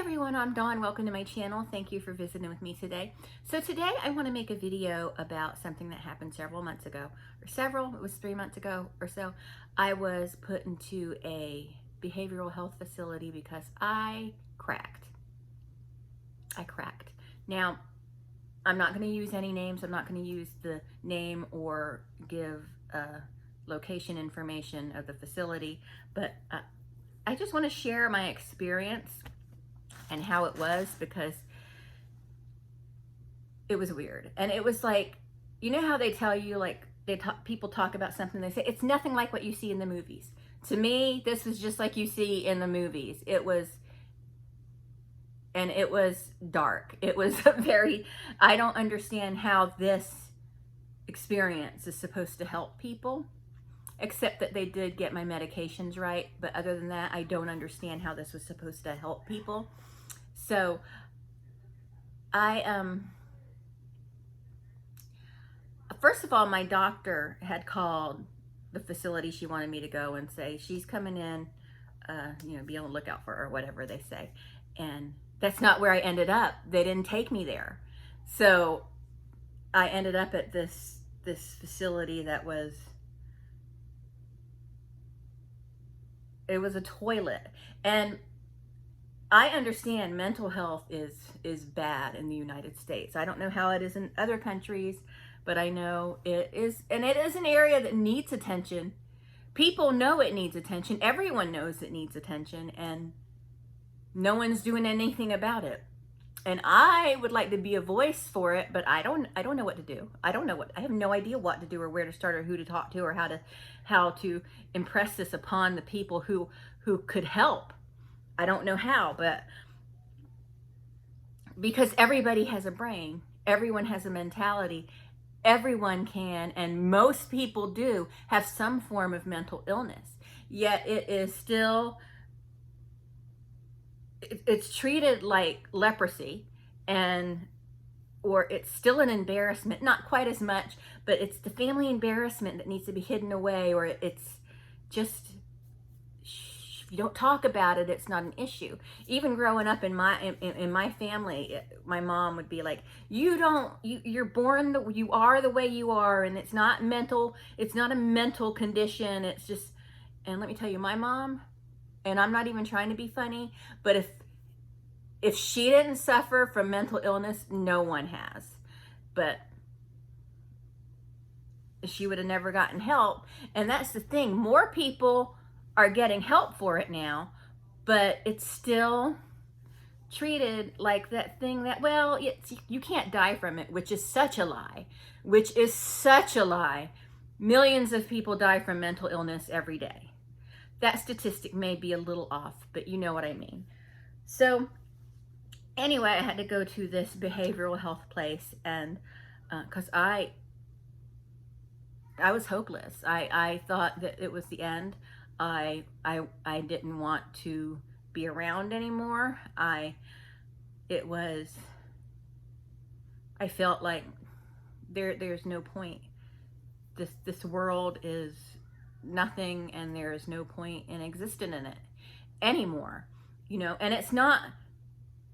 everyone, I'm Dawn. Welcome to my channel. Thank you for visiting with me today. So today I want to make a video about something that happened several months ago, it was 3 months ago or so. I was put into a behavioral health facility because I cracked. Now, I'm not going to use any names. I'm not going to use the name or give location information of the facility, but I just want to share my experience and how it was, because it was weird. And it was like, you know how they tell you, like, people talk about something, they say it's nothing like what you see in the movies. To me, this was just like you see in the movies. It was dark. It was I don't understand how this experience is supposed to help people, except that they did get my medications right. But other than that, I don't understand how this was supposed to help people. So first of all, my doctor had called the facility she wanted me to go and say, she's coming in, be on the lookout for her, or whatever they say. And that's not where I ended up. They didn't take me there. So I ended up at this facility that was, it was a toilet. And I understand mental health is bad in the United States. I don't know how it is in other countries, but I know it is, and it is an area that needs attention. People know it needs attention. Everyone knows it needs attention, and no one's doing anything about it. And I would like to be a voice for it, but I don't know what to do. I have no idea what to do, or where to start, or who to talk to, or how to impress this upon the people who could help. I don't know how, but because everybody has a brain, everyone has a mentality, everyone can, and most people do have some form of mental illness. Yet it is still, it's treated like leprosy, or it's still an embarrassment. Not quite as much, but it's the family embarrassment that needs to be hidden away, or it's just, if you don't talk about it, it's not an issue. Even growing up in my family, my mom would be like, you're born, you are the way you are, and it's not mental, it's not a mental condition, it's just. And let me tell you, my mom, and I'm not even trying to be funny, but if she didn't suffer from mental illness, no one has. But she would have never gotten help. And that's the thing, more people are getting help for it now, but it's still treated like that thing that, well, you can't die from it, which is such a lie. Millions of people die from mental illness every day. That statistic may be a little off, but you know what I mean. So anyway, I had to go to this behavioral health place, and because I was hopeless. I thought that it was the end. I didn't want to be around anymore. I felt like there's no point. This world is nothing, and there is no point in existing in it anymore. And it's not,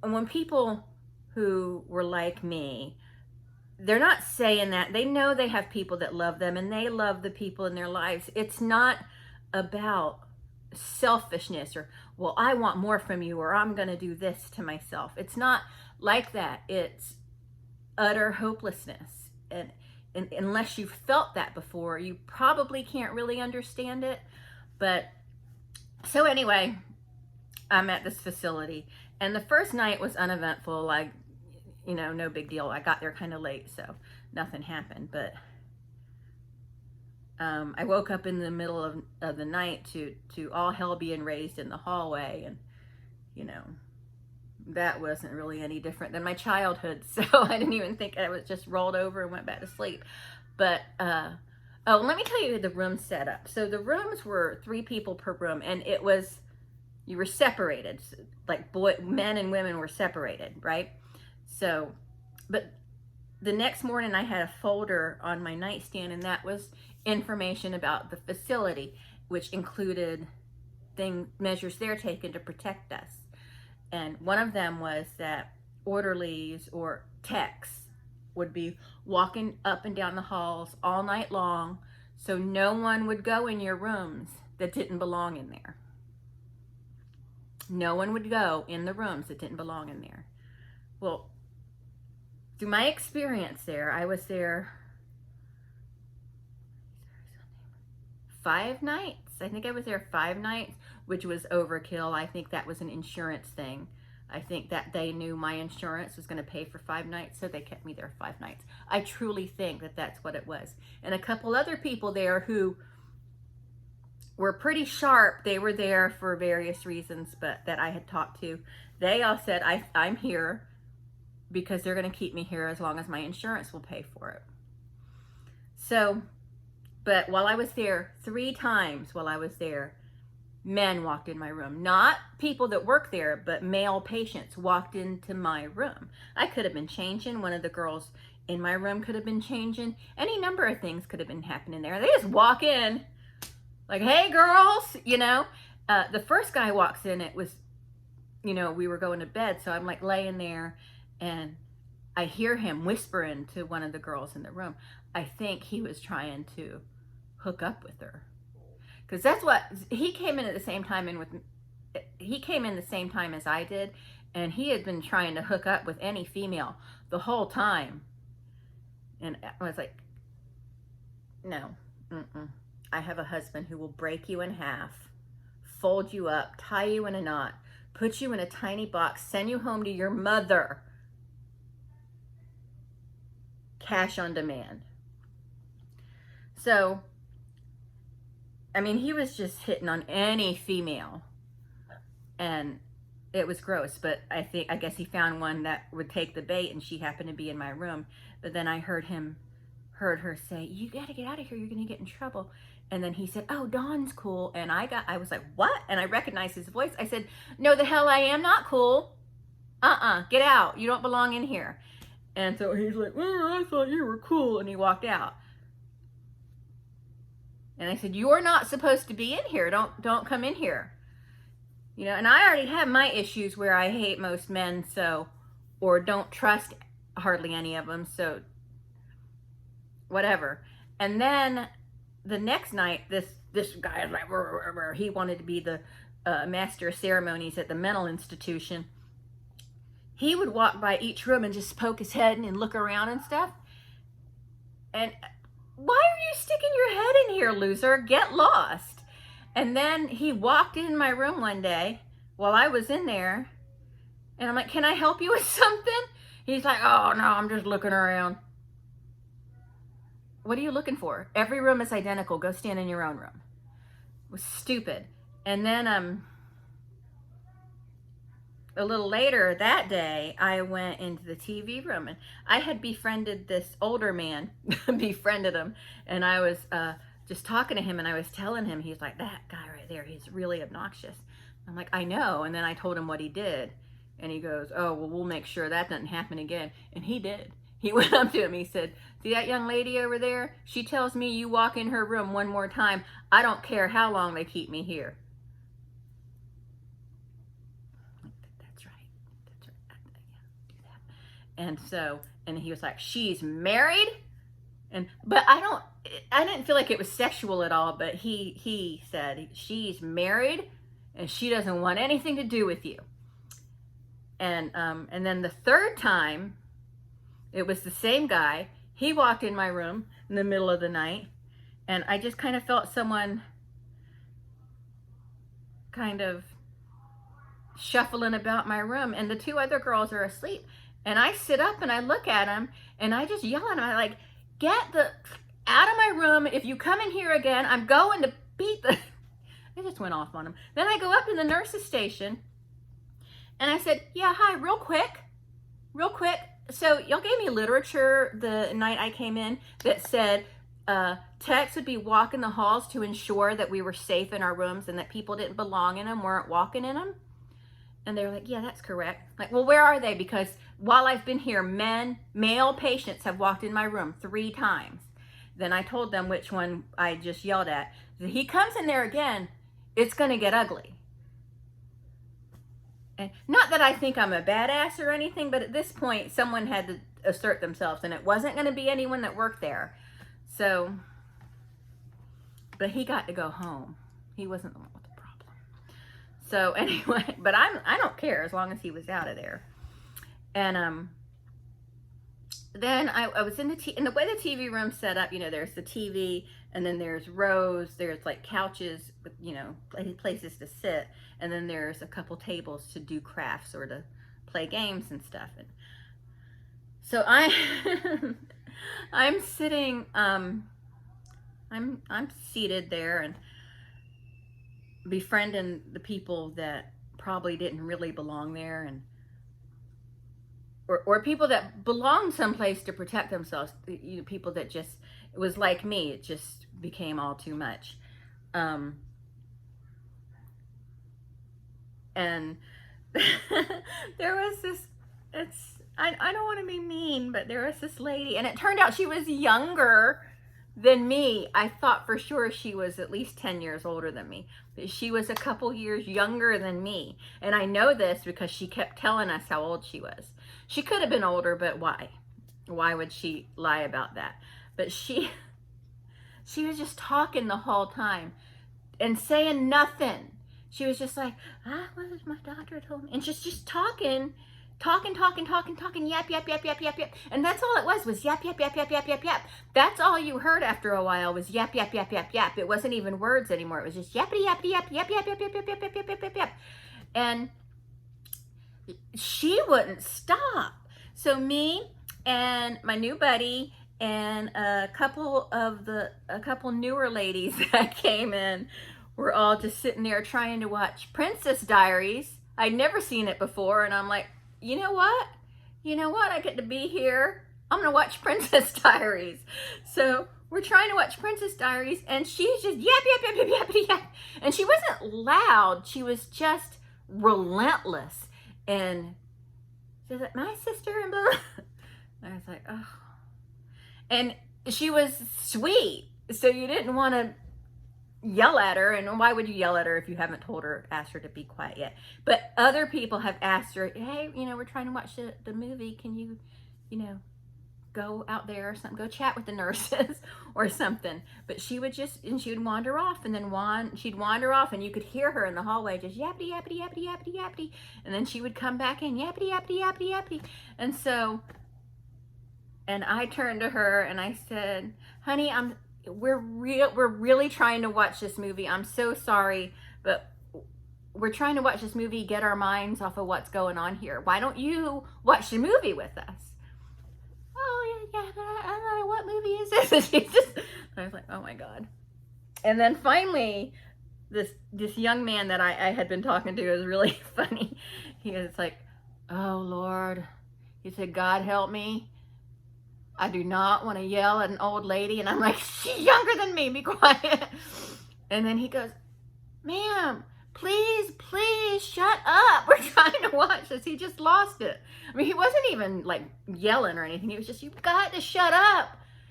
when people who were like me, they're not saying that. They know they have people that love them, and they love the people in their lives. It's not about selfishness, or, well, I want more from you, or I'm going to do this to myself. It's not like that. It's utter hopelessness. And unless you've felt that before, you probably can't really understand it. But so anyway, I'm at this facility, and the first night was uneventful. No big deal. I got there kind of late, so nothing happened. But I woke up in the middle of the night to all hell being raised in the hallway, and that wasn't really any different than my childhood. So I didn't even think, I was just rolled over and went back to sleep. But oh, let me tell you the room setup. So the rooms were 3 people per room, and you were separated, like men and women were separated, right? So, but the next morning I had a folder on my nightstand, and that was information about the facility, which included measures they're taking to protect us. And one of them was that orderlies or techs would be walking up and down the halls all night long, so no one would go in your rooms that didn't belong in there. No one would go in the rooms that didn't belong in there. Well, through my experience there, I was there 5 nights. I think I was there 5 nights, which was overkill. I think that was an insurance thing. I think that they knew my insurance was going to pay for 5 nights, so they kept me there 5 nights. I truly think that that's what it was. And a couple other people there who were pretty sharp, they were there for various reasons, but that I had talked to, they all said, I'm here because they're going to keep me here as long as my insurance will pay for it. So, but while I was there, 3 times while I was there, men walked in my room. Not people that work there, but male patients walked into my room. I could have been changing. One of the girls in my room could have been changing. Any number of things could have been happening there. They just walk in like, hey, girls, you know. The first guy walks in, it was, you know, we were going to bed, so I'm like laying there, and I hear him whispering to one of the girls in the room. I think he was trying to hook up with her. Because that's what, he came in at the same time he came in the same time as I did, and he had been trying to hook up with any female the whole time. And I was like, no, I have a husband who will break you in half, fold you up, tie you in a knot, put you in a tiny box, send you home to your mother. Cash on demand. So, I mean, he was just hitting on any female, and it was gross. But I guess he found one that would take the bait, and she happened to be in my room. But then I heard her say, "You got to get out of here. You're going to get in trouble." And then he said, "Oh, Dawn's cool." And I was like, "What?" And I recognized his voice. I said, "No, the hell I am not cool. Get out. You don't belong in here." And so he's like, "Well, I thought you were cool." And he walked out. And I said, "You're not supposed to be in here. Don't come in here." You know, and I already have my issues where I hate most men, so, or don't trust hardly any of them, so whatever. And then the next night, this guy, he wanted to be the master of ceremonies at the mental institution. He would walk by each room and just poke his head and look around and stuff. And why are you sticking your head in here, loser? Get lost. And then he walked in my room one day while I was in there, and I'm like, "Can I help you with something?" He's like, "Oh, no, I'm just looking around." What are you looking for? Every room is identical. Go stand in your own room. It was stupid. And then a little later that day, I went into the TV room, and I had befriended this older man, befriended him, and I was just talking to him, and I was telling him, he's like, "That guy right there, he's really obnoxious." I'm like, "I know." And then I told him what he did, and he goes, "Oh, well, we'll make sure that doesn't happen again." And he did. He went up to him, he said, "See that young lady over there? She tells me you walk in her room one more time, I don't care how long they keep me here." That's right. Do that. And so, and he was like, "She's married?" But I didn't feel like it was sexual at all, but he said, "She's married and she doesn't want anything to do with you." And then the third time, it was the same guy. He walked in my room in the middle of the night, and I just kind of felt someone kind of shuffling about my room, and the 2 other girls are asleep. And I sit up and I look at him, and I just yell at him. I like, "Get out of my room. If you come in here again, I'm going to beat the..." I just went off on him. Then I go up to the nurse's station, and I said, "Yeah, hi, real quick. So y'all gave me literature the night I came in that said techs would be walking the halls to ensure that we were safe in our rooms and that people didn't belong in them weren't walking in them." And they were like, "Yeah, that's correct." Like, "Well, where are they? Because while I've been here, male patients have walked in my room 3 times. Then I told them which one I just yelled at. If he comes in there again, it's going to get ugly. And not that I think I'm a badass or anything, but at this point, someone had to assert themselves, and it wasn't going to be anyone that worked there. So, but he got to go home. He wasn't the one with the problem. So anyway, but I don't care as long as he was out of there. And then I was in the way the TV room's set up, you know, there's the TV, and then there's rows, there's like couches with, you know, places to sit, and then there's a couple tables to do crafts or to play games and stuff. And so I'm sitting, I'm seated there and befriending the people that probably didn't really belong there, and or people that belonged someplace to protect themselves, you know, people that just, it was like me, it just became all too much. And there was this, I don't want to be mean, but there was this lady, and it turned out she was younger than me. I thought for sure she was at least 10 years older than me, but she was a couple years younger than me. And I know this because she kept telling us how old she was. She could have been older, but why? Why would she lie about that? But she was just talking the whole time and saying nothing. She was just like, what did my doctor told me? And just talking, yap, yap, yap, yap, yap, yap. And that's all it was yap, yap, yap, yap, yap, yap, yap. That's all you heard after a while was yap, yap, yap, yap, yap. It wasn't even words anymore. It was just yappity, yappity, yap, yap, yap, yap, yap, yap, yap, yap, yap, yap, yap. And she wouldn't stop. So me and my new buddy and a couple newer ladies that came in were all just sitting there trying to watch Princess Diaries. I'd never seen it before, and I'm like, you know what? I get to be here. I'm gonna watch Princess Diaries. So we're trying to watch Princess Diaries, and she's just yap, yap, yap, yap, yap, yap. And she wasn't loud. She was just relentless. And she was like, my sister, and blah, blah. And I was like, oh. And she was sweet. So you didn't want to yell at her, and why would you yell at her if you haven't asked her to be quiet yet? But other people have asked her, hey, you know, we're trying to watch the movie, can you know, go out there or something, go chat with the nurses or something. But she would she would wander off, and then she'd wander off, and you could hear her in the hallway just yappity, yappity, yappity, yappity, yappity, and then she would come back in yappity, yappity, yappity, yappity. And so, and I turned to her and I said, honey, we're really trying to watch this movie. I'm so sorry, but we're trying to watch this movie, get our minds off of what's going on here. Why don't you watch the movie with us? Oh yeah, but I don't know, what movie is this? And I was like, oh my God. And then finally, this young man that I had been talking to was really funny. He was like, oh Lord, he said, God help me. I do not want to yell at an old lady. And I'm like, she's younger than me, be quiet. And then he goes, ma'am, please shut up. We're trying to watch this. He just lost it. I mean, he wasn't even like yelling or anything. He was just, you've got to shut up.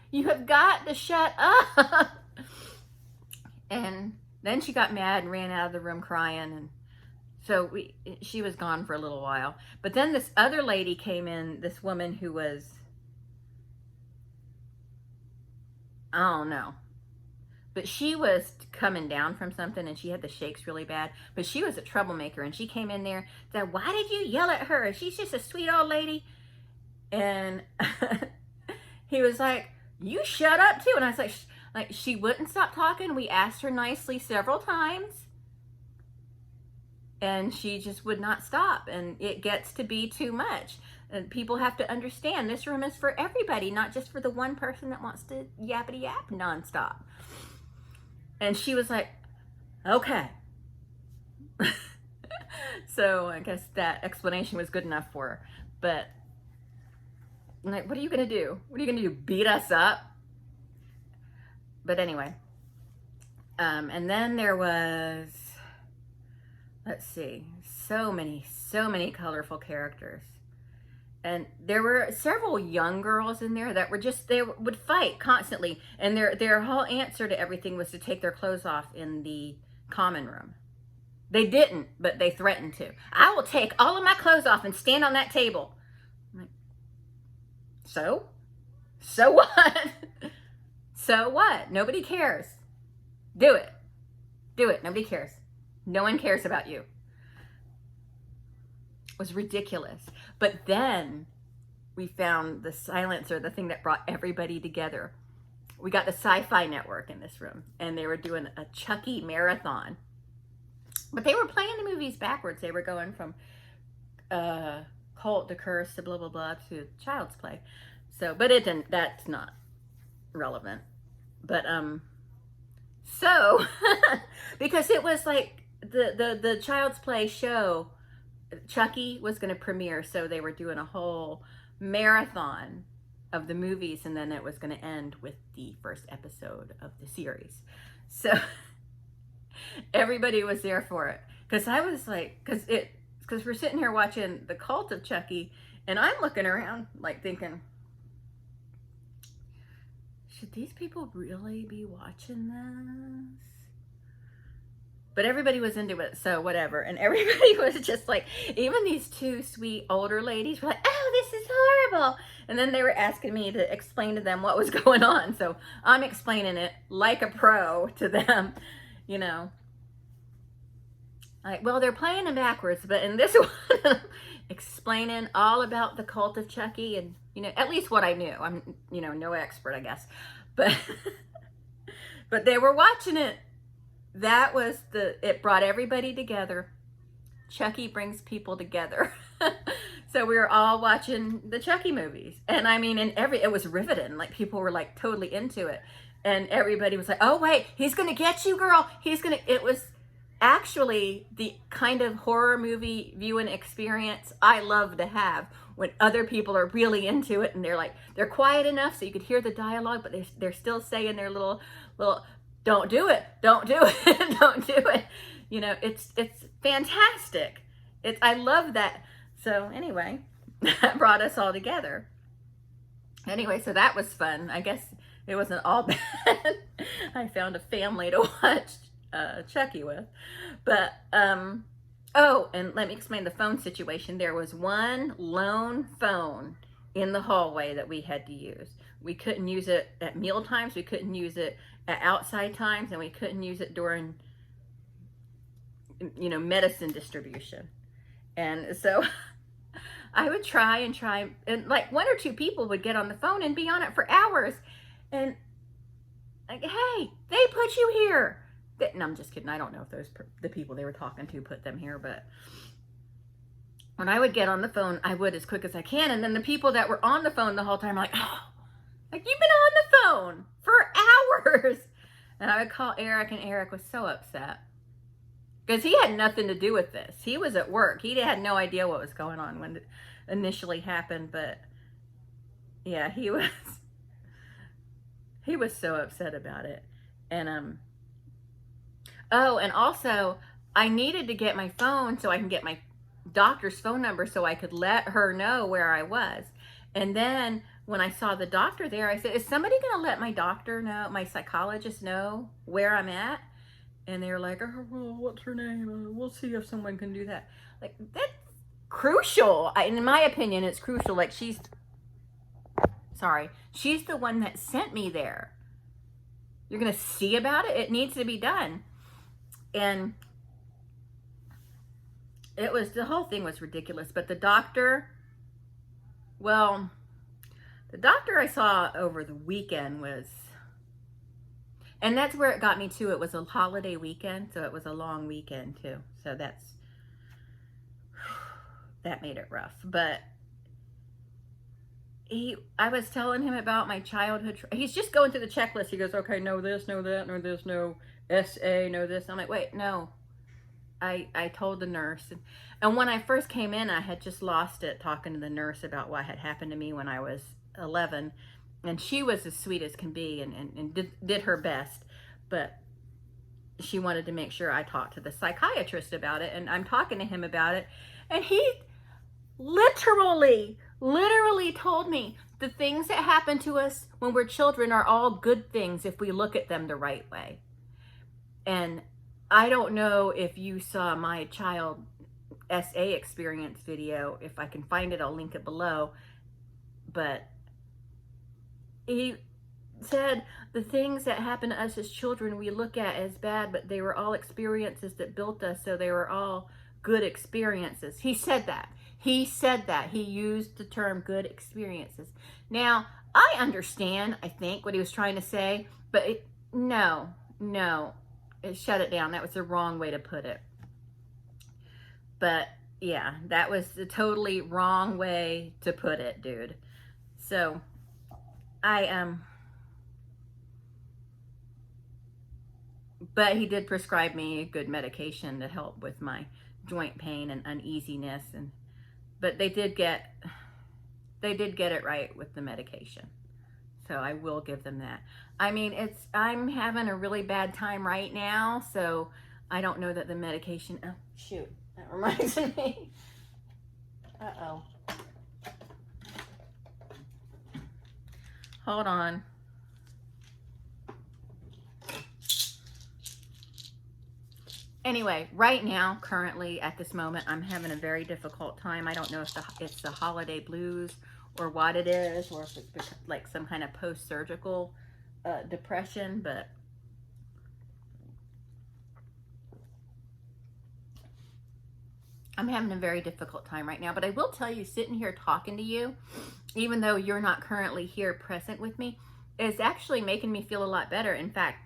You have got to shut up. And then she got mad and ran out of the room crying. And so she was gone for a little while. But then this other lady came in, this woman who was, I don't know, but she was coming down from something, and she had the shakes really bad, but she was a troublemaker, and she came in there, said, why did you yell at her? She's just a sweet old lady. And he was like, you shut up too. And I was like, she wouldn't stop talking. We asked her nicely several times, and she just would not stop, and it gets to be too much. And people have to understand this room is for everybody, not just for the one person that wants to yappity yap nonstop. And she was like, okay. So I guess that explanation was good enough for her. But I'm like, what are you going to do? What are you going to do? Beat us up? But anyway. And then there was, let's see, so many colorful characters. And there were several young girls in there that were just, they would fight constantly. And their whole answer to everything was to take their clothes off in the common room. They didn't, but they threatened to. I will take all of my clothes off and stand on that table. I'm like, so? So what? So what? Nobody cares. Do it. Do it. Nobody cares. No one cares about you. It was ridiculous. But then we found the silencer, the thing that brought everybody together. We got the Sci-Fi Network in this room, and they were doing a Chucky marathon. But they were playing the movies backwards. They were going from Cult to Curse to blah, blah, blah to Child's Play. So, but it didn't, that's not relevant. But, so, because it was like the Child's Play show, Chucky was going to premiere. So they were doing a whole marathon of the movies, and then it was going to end with the first episode of the series. So everybody was there for it, because I was like, because we're sitting here watching the Cult of Chucky, and I'm looking around like thinking, should these people really be watching this? But everybody was into it, so whatever. And everybody was just like, even these two sweet older ladies were like, oh, this is horrible. And then they were asking me to explain to them what was going on. So I'm explaining it like a pro to them, you know. Like, well, they're playing them backwards, but in this one, explaining all about the Cult of Chucky and, you know, at least what I knew. I'm, you know, no expert, I guess. But, but they were watching it. That was it brought everybody together. Chucky brings people together. So we were all watching the Chucky movies. And I mean, it was riveting. Like, people were like totally into it. And everybody was like, oh wait, he's going to get you, girl. It was actually the kind of horror movie viewing experience I love to have, when other people are really into it and they're quiet enough so you could hear the dialogue, but they're still saying their little, don't do it, don't do it, don't do it. You know, it's fantastic. I love that. So anyway, that brought us all together. Anyway, so that was fun. I guess it wasn't all bad. I found a family to watch Chucky with. But, oh, and let me explain the phone situation. There was one lone phone in the hallway that we had to use. We couldn't use it at meal times. We couldn't use it at outside times, and we couldn't use it during, you know, medicine distribution. And so I would try, and like one or two people would get on the phone and be on it for hours. And like, hey, they put you here. No, I'm just kidding. I don't know if the people they were talking to put them here, but when I would get on the phone, I would as quick as I can. And then the people that were on the phone the whole time are like, oh, like, you've been on the phone for hours. And I would call Eric, and Eric was so upset because he had nothing to do with this. He was at work. He had no idea what was going on when it initially happened. But yeah, he was so upset about it. And oh, and also I needed to get my phone so I can get my doctor's phone number so I could let her know where I was. And then when I saw the doctor there, I said, is somebody going to let my doctor know, my psychologist know where I'm at? And they were like, oh, well, what's her name? We'll see if someone can do that. Like, that's crucial. In my opinion, it's crucial. Like, she's the one that sent me there. You're going to see about it? It needs to be done. And the whole thing was ridiculous. But the doctor, well, the doctor I saw over the weekend was, and that's where it got me too. It was a holiday weekend, so it was a long weekend too. So that made it rough. But I was telling him about my childhood. He's just going through the checklist. He goes, okay, no this, no that, no this, no SA, no this. I'm like, wait, no. I told the nurse. And when I first came in, I had just lost it talking to the nurse about what had happened to me when I was 11. And she was as sweet as can be and did her best. But she wanted to make sure I talked to the psychiatrist about it. And I'm talking to him about it. And he literally told me the things that happen to us when we're children are all good things if we look at them the right way. And I don't know if you saw my child SA experience video. If I can find it, I'll link it below. But he said the things that happen to us as children we look at as bad, but they were all experiences that built us, so they were all good experiences. He said that. He said that. He used the term good experiences. Now, I understand, I think, what he was trying to say, but no, shut it down. That was the wrong way to put it. But yeah, that was the totally wrong way to put it, dude. So but he did prescribe me a good medication to help with my joint pain and uneasiness, but they did get it right with the medication. So I will give them that. I mean, I'm having a really bad time right now, so I don't know that the medication, oh shoot, that reminds me. Uh-oh. Hold on. Anyway, right now, currently, at this moment, I'm having a very difficult time. I don't know if it's the holiday blues or what it is, or if it's like some kind of post-surgical depression, but I'm having a very difficult time right now. But I will tell you, sitting here talking to you, even though you're not currently here present with me, is actually making me feel a lot better. In fact,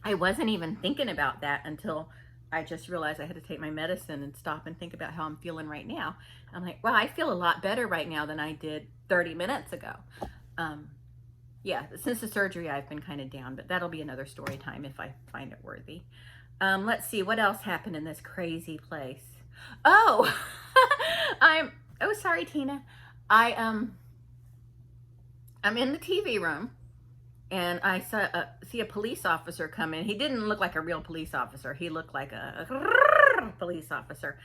I wasn't even thinking about that until I just realized I had to take my medicine and stop and think about how I'm feeling right now. I'm like, wow, I feel a lot better right now than I did 30 minutes ago. Yeah, since the surgery, I've been kind of down, but that'll be another story time if I find it worthy. Let's see, what else happened in this crazy place? Oh, oh, sorry, Tina. I'm in the TV room, and I see a police officer come in. He didn't look like a real police officer. He looked like a police officer,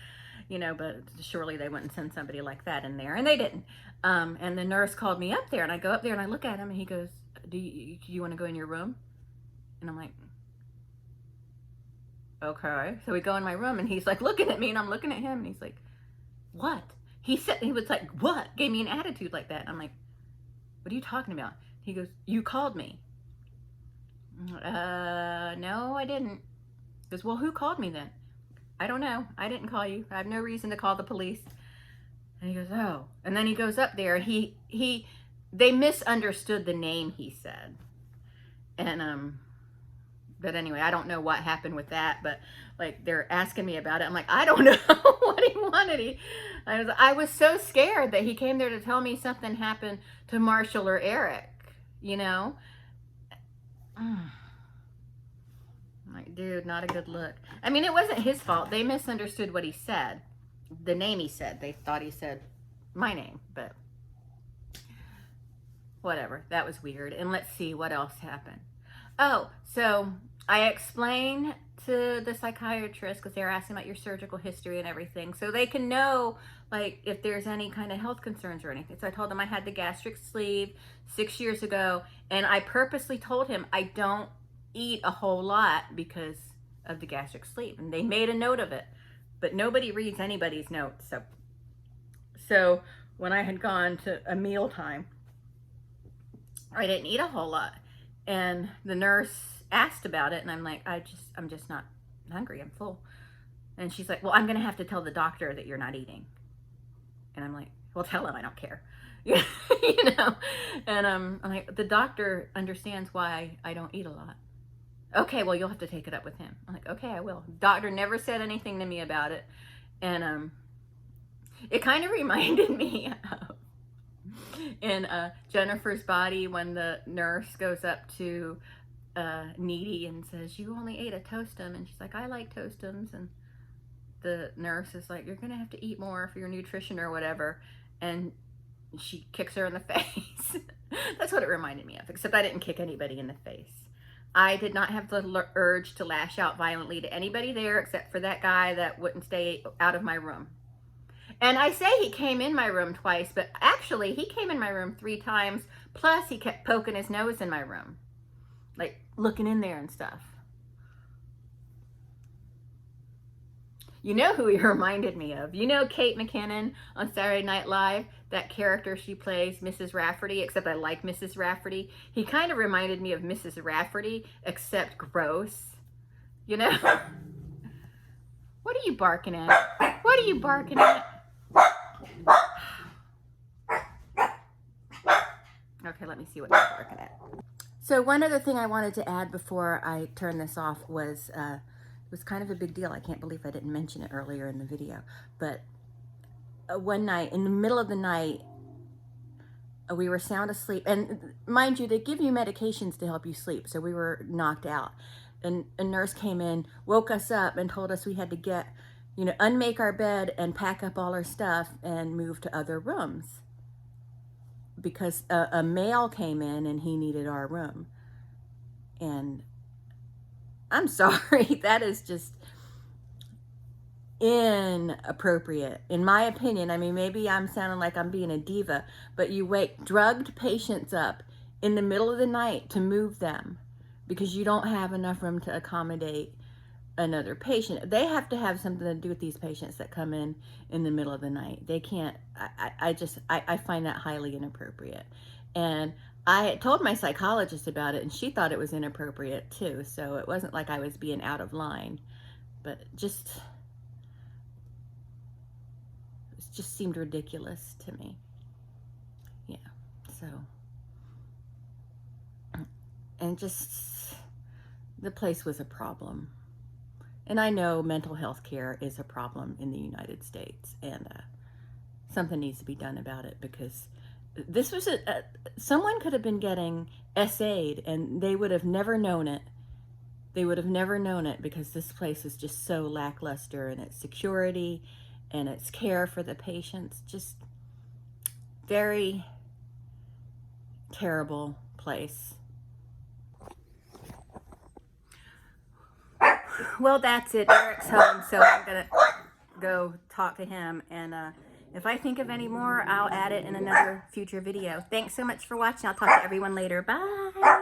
you know, but surely they wouldn't send somebody like that in there, and they didn't. And the nurse called me up there, and I go up there and I look at him, and he goes, do you want to go in your room? And I'm like, okay. So we go in my room, and he's like looking at me, and I'm looking at him, and he's like, what? He was like, what? Gave me an attitude like that. And I'm like, what are you talking about? He goes, you called me. No, I didn't. He goes, well, who called me then? I don't know. I didn't call you. I have no reason to call the police. And he goes, oh. And then he goes up there, and they misunderstood the name he said. And, but anyway, I don't know what happened with that, but like they're asking me about it. I'm like, I don't know what he wanted. I was so scared that he came there to tell me something happened to Marshall or Eric, you know? I'm like, dude, not a good look. I mean, it wasn't his fault. They misunderstood what he said. The name he said. They thought he said my name, but whatever. That was weird. And let's see what else happened. Oh, so I explained to the psychiatrist, because they were asking about your surgical history and everything, so they can know like if there's any kind of health concerns or anything. So I told them I had the gastric sleeve 6 years ago, and I purposely told him I don't eat a whole lot because of the gastric sleeve, and they made a note of it, but nobody reads anybody's notes. So when I had gone to a meal time, I didn't eat a whole lot, and the nurse asked about it, and I'm like, I'm just not hungry. I'm full. And she's like, well, I'm gonna have to tell the doctor that you're not eating. And I'm like, well, tell him I don't care. You know? And I'm like, the doctor understands why I don't eat a lot. Okay, well, you'll have to take it up with him. I'm like, okay, I will. Doctor never said anything to me about it. And it kind of reminded me of in Jennifer's Body, when the nurse goes up to Needy and says, you only ate a Toast-'em. And she's like, I like Toast-'ems. And the nurse is like, you're gonna have to eat more for your nutrition or whatever. And she kicks her in the face. That's what it reminded me of, except I didn't kick anybody in the face. I did not have the urge to lash out violently to anybody there, except for that guy that wouldn't stay out of my room. And I say he came in my room twice, but actually he came in my room 3 times, plus he kept poking his nose in my room, like looking in there and stuff. You know who he reminded me of? You know Kate McKinnon on Saturday Night Live? That character she plays, Mrs. Rafferty, except I like Mrs. Rafferty. He kind of reminded me of Mrs. Rafferty, except gross. You know? What are you barking at? What are you barking at? Okay, let me see what you're barking at. So one other thing I wanted to add before I turn this off was, it was kind of a big deal. I can't believe I didn't mention it earlier in the video. But one night, in the middle of the night, we were sound asleep. And mind you, they give you medications to help you sleep. So we were knocked out. And a nurse came in, woke us up, and told us we had to get, unmake our bed and pack up all our stuff and move to other rooms. Because a male came in and he needed our room. And I'm sorry, that is just inappropriate, in my opinion. I mean, maybe I'm sounding like I'm being a diva, but you wake drugged patients up in the middle of the night to move them because you don't have enough room to accommodate another patient. They have to have something to do with these patients that come in the middle of the night. They can't, I find that highly inappropriate. And I told my psychologist about it, and she thought it was inappropriate too. So it wasn't like I was being out of line, but it just seemed ridiculous to me. Yeah, so, and just, the place was a problem. And I know mental health care is a problem in the United States, and something needs to be done about it, because this was someone could have been getting SA'd and they would have never known it. They would have never known it, because this place is just so lackluster in its security and its care for the patients. Just very terrible place. Well, that's it. Eric's home, so I'm gonna go talk to him, and if I think of any more, I'll add it in another future video. Thanks so much for watching. I'll talk to everyone later. Bye.